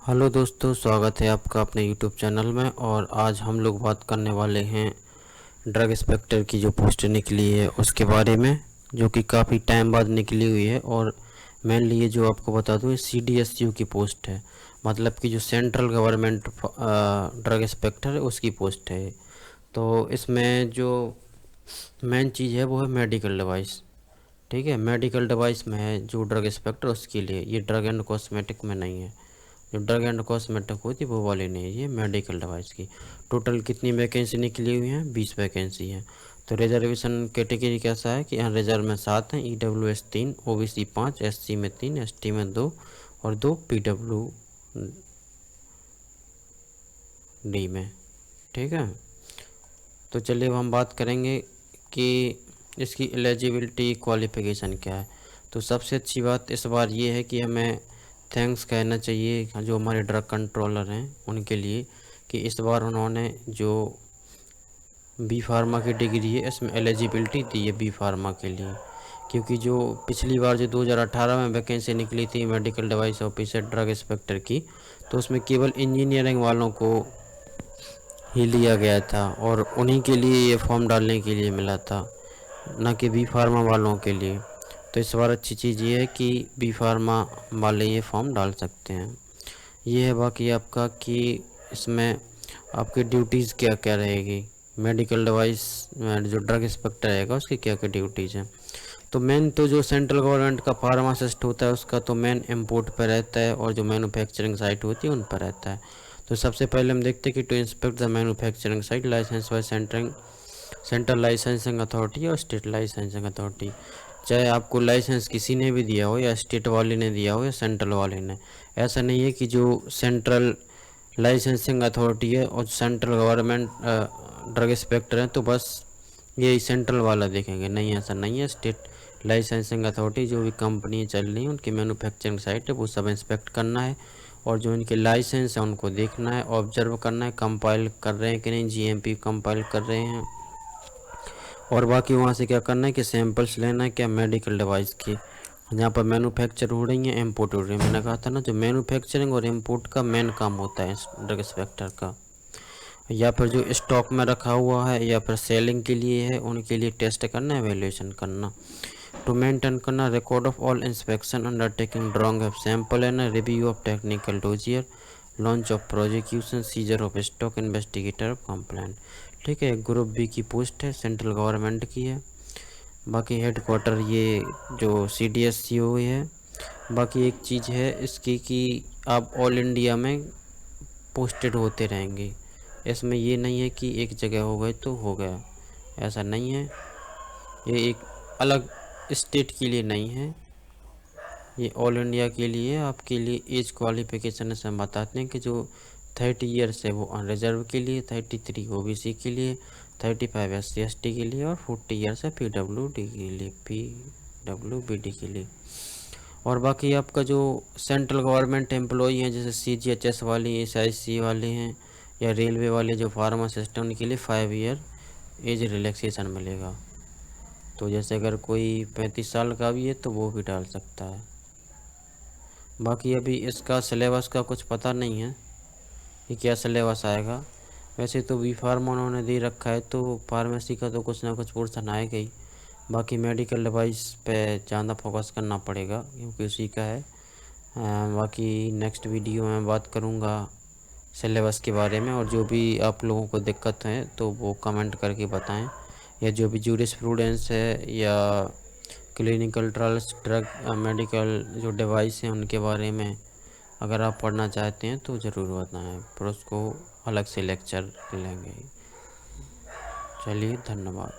Hello दोस्तों, स्वागत है आपका अपने यूट्यूब चैनल में। और आज हम लोग बात करने वाले हैं ड्रग इंस्पेक्टर की जो पोस्ट निकली है उसके बारे में, जो कि काफ़ी टाइम बाद निकली हुई है। और मेनली ये जो आपको बता दूँ, ये CDSU की पोस्ट है, मतलब कि जो सेंट्रल गवर्नमेंट ड्रग इंस्पेक्टर है उसकी पोस्ट है। तो इसमें जो मेन चीज़ है वो है मेडिकल डिवाइस। ठीक है, मेडिकल डिवाइस में है जो ड्रग इंस्पेक्टर उसके लिए, ये ड्रग एंड कॉस्मेटिक में नहीं है। जो ड्रग एंड कॉस्मेटिक होती है वो वाली नहीं है, ये मेडिकल डिवाइस की। टोटल कितनी वैकेंसी निकली हुई हैं? 20 वैकेंसी हैं। तो रिजर्वेशन कैटेगरी कैसा है कि यहाँ रिजर्व में 7 हैं, EWS 3, OBC 5, SC में 3, ST में 2 और 2 PWD में। ठीक है, तो चलिए अब हम बात करेंगे कि इसकी एलिजिबिलिटी क्वालिफ़िकेशन क्या है। तो सबसे अच्छी बात इस बार ये है कि हमें थैंक्स कहना चाहिए जो हमारे ड्रग कंट्रोलर हैं उनके लिए, कि इस बार उन्होंने जो बी फार्मा की डिग्री है इसमें एलिजिबिलिटी दी है बी फार्मा के लिए। क्योंकि जो पिछली बार जो 2018 में वैकेंसी निकली थी medical device officer drug inspector की, तो उसमें केवल इंजीनियरिंग वालों को ही लिया गया था और उन्हीं के लिए ये फॉर्म डालने के लिए मिला था, ना कि बी फार्मा वालों के लिए। तो इस बार अच्छी चीज़ ये है कि बी फार्मा वाले ये फॉर्म डाल सकते हैं। ये है बाकी आपका कि इसमें आपकी ड्यूटीज़ क्या क्या रहेगी, मेडिकल डिवाइस जो ड्रग इंस्पेक्टर रहेगा उसकी क्या क्या ड्यूटीज़ हैं। तो मेन तो जो सेंट्रल गवर्नमेंट का फार्मासिस्ट होता है उसका तो मेन इम्पोर्ट पर रहता है, और जो मैन्युफैक्चरिंग साइट होती है उन पर रहता है। तो सबसे पहले हम देखते हैं कि to inspect the manufacturing site license by central licensing authority और स्टेट लाइसेंसिंग अथॉरिटी। चाहे आपको लाइसेंस किसी ने भी दिया हो, या स्टेट वाले ने दिया हो या सेंट्रल वाले ने, ऐसा नहीं है कि जो सेंट्रल लाइसेंसिंग अथॉरिटी है और सेंट्रल गवर्नमेंट ड्रग इंस्पेक्टर हैं तो बस ये सेंट्रल वाला देखेंगे, नहीं, ऐसा नहीं है। स्टेट लाइसेंसिंग अथॉरिटी जो भी कंपनी चल रही है उनकी मैन्युफैक्चरिंग साइट है वो सब इंस्पेक्ट करना है, और जो इनके लाइसेंस है उनको देखना है, ऑब्जर्व करना है, कंपाइल कर रहे हैं कि नहीं, GMP कंपाइल कर रहे हैं। और बाकी वहाँ से क्या करना है कि सैंपल्स लेना है क्या मेडिकल डिवाइस की, जहाँ पर मैन्युफैक्चर हो रही है, इम्पोर्ट हो रही है। मैंने कहा था ना, जो मैन्युफैक्चरिंग और इम्पोर्ट का मेन काम होता है ड्रग इंस्पेक्टर का, या फिर जो स्टॉक में रखा हुआ है या फिर सेलिंग के लिए है उनके लिए टेस्ट करना, एवेल्यूएशन करना, टू मेंटेन करना record of all inspection undertaking, drawing of sample and review of technical dossier, launch of prosecution, scissor of stock, investigator of complaint. ठीक है, ग्रुप बी की पोस्ट है, सेंट्रल गवर्नमेंट की है। बाकी हेड क्वार्टर ये जो CDSU है। बाकी एक चीज़ है इसकी कि आप ऑल इंडिया में पोस्टेड होते रहेंगे, इसमें ये नहीं है कि एक जगह हो गए तो हो गया, ऐसा नहीं है। ये एक अलग स्टेट के लिए नहीं है, ये ऑल इंडिया के लिए। आपके लिए एज क्वालिफिकेशन से हम बताते हैं कि जो 30 ईयर्स है वो अनरिजर्व के लिए, 33 OBC के लिए, 35 SC/ST के लिए और 40 ईयर्स है PWD के लिए। और बाकी आपका जो सेंट्रल गवर्नमेंट एम्प्लॉई हैं जैसे CGHS वाली, SIC वाले हैं या रेलवे वाले जो फार्मासिस्ट हैं उनके लिए 5 ईयर एज रिलैक्सेशन मिलेगा। तो जैसे अगर कोई 35 साल का भी है तो वो भी डाल सकता है। बाकी अभी इसका सिलेबस का कुछ पता नहीं है कि क्या सिलेबस आएगा। वैसे तो बी फार्मा उन्होंने दे रखा है तो फार्मेसी का तो कुछ ना कुछ पोर्शन आएगा ही। बाकी मेडिकल डिवाइस पे ज़्यादा फोकस करना पड़ेगा क्योंकि उसी का है। बाकी नेक्स्ट वीडियो में बात करूँगा सिलेबस के बारे में, और जो भी आप लोगों को दिक्कत है तो वो कमेंट करके बताएं, या जो भी जूरिस्प्रूडेंस है या क्लिनिकल ट्रायल्स ड्रग मेडिकल जो डिवाइस हैं उनके बारे में अगर आप पढ़ना चाहते हैं तो ज़रूर बताएं, फिर उसको अलग से लेक्चर लेंगे। चलिए, धन्यवाद।